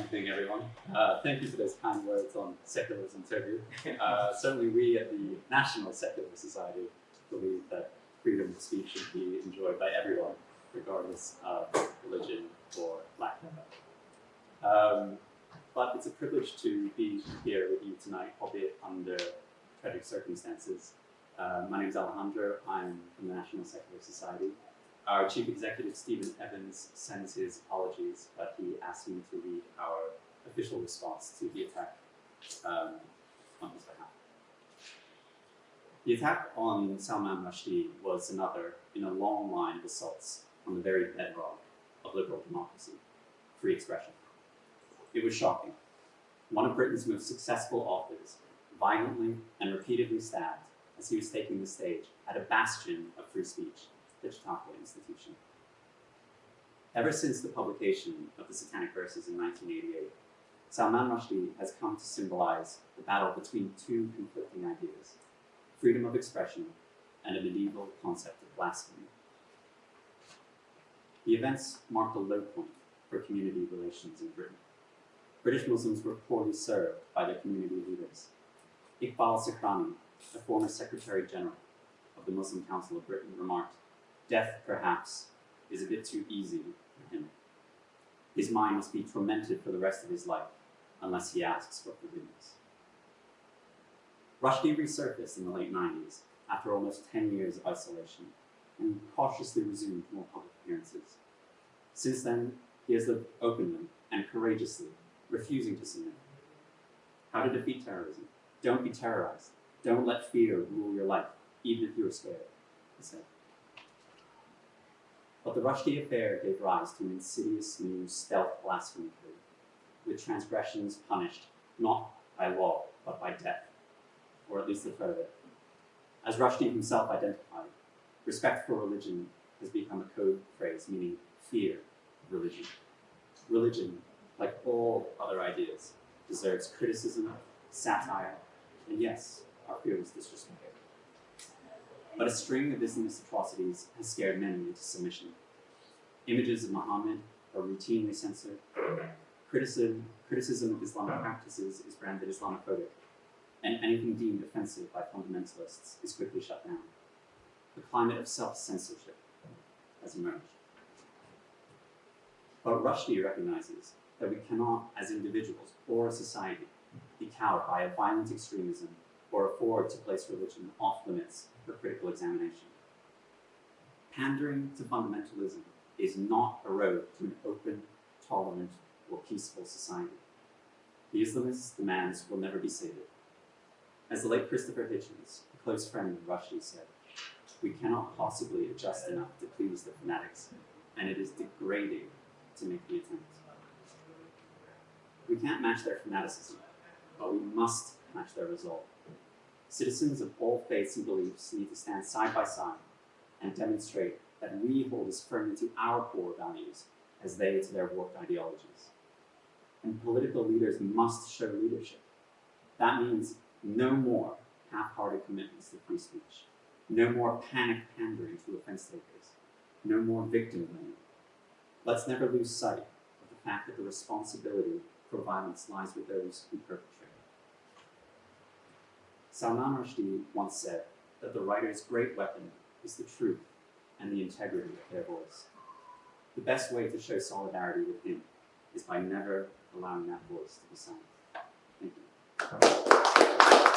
evening, everyone. Thank you for those kind words on secularism, Toby. Certainly we at the National Secular Society believe that freedom of speech should be enjoyed by everyone, regardless of religion or lack thereof. But it's a privilege to be here with you tonight, albeit under tragic circumstances. My name is Alejandro. I'm from the National Secular Society. Our Chief Executive, Stephen Evans, sends his apologies, but he asked me to read our official response to the attack on his behalf. The attack on Salman Rushdie was another in a long line of assaults on the very bedrock of liberal democracy, free expression. It was shocking. One of Britain's most successful authors, violently and repeatedly stabbed as he was taking the stage at a bastion of free speech, the Chautauqua Institution. Ever since the publication of the Satanic Verses in 1988, Salman Rushdie has come to symbolize the battle between two conflicting ideas, freedom of expression and a medieval concept of blasphemy. The events marked a low point for community relations in Britain. British Muslims were poorly served by their community leaders. Iqbal Sakrani, a former Secretary General of the Muslim Council of Britain, remarked, "Death, perhaps, is a bit too easy for him. His mind must be tormented for the rest of his life unless he asks for forgiveness." Rushdie resurfaced in the late 90s after almost 10 years of isolation and cautiously resumed more public appearances. Since then, he has lived openly and courageously, refusing to submit. How to defeat terrorism? Don't be terrorized. Don't let fear rule your life, even if you're scared, he said. But the Rushdie affair gave rise to an insidious new stealth blasphemy code, with transgressions punished not by law, but by death, or at least the threat of it. As Rushdie himself identified, respect for religion has become a code phrase meaning fear of religion. Religion, like all other ideas, deserves criticism, satire, and yes, our fearless disrespect. But a string of Islamist atrocities has scared many into submission. Images of Muhammad are routinely censored. Criticism of Islamic practices is branded Islamophobic, and anything deemed offensive by fundamentalists is quickly shut down. The climate of self-censorship has emerged. But Rushdie recognizes that we cannot, as individuals or a society, be cowed by a violent extremism or afford to place religion off limits for critical examination. Pandering to fundamentalism is not a road to an open, tolerant, or peaceful society. The Islamist demands will never be sated. As the late Christopher Hitchens, a close friend of Rushdie, said, "We cannot possibly adjust enough to please the fanatics, and it is degrading to make the attempt." We can't match their fanaticism, but we must match their resolve. Citizens of all faiths and beliefs need to stand side by side and demonstrate that we hold as firmly to our core values as they to their warped ideologies. And political leaders must show leadership. That means no more half-hearted commitments to free speech, no more panic pandering to offense takers, no more victim blaming. Let's never lose sight of the fact that the responsibility for violence lies with those who perpetrate. Salman Rushdie once said that the writer's great weapon is the truth and the integrity of their voice. The best way to show solidarity with him is by never allowing that voice to be silenced.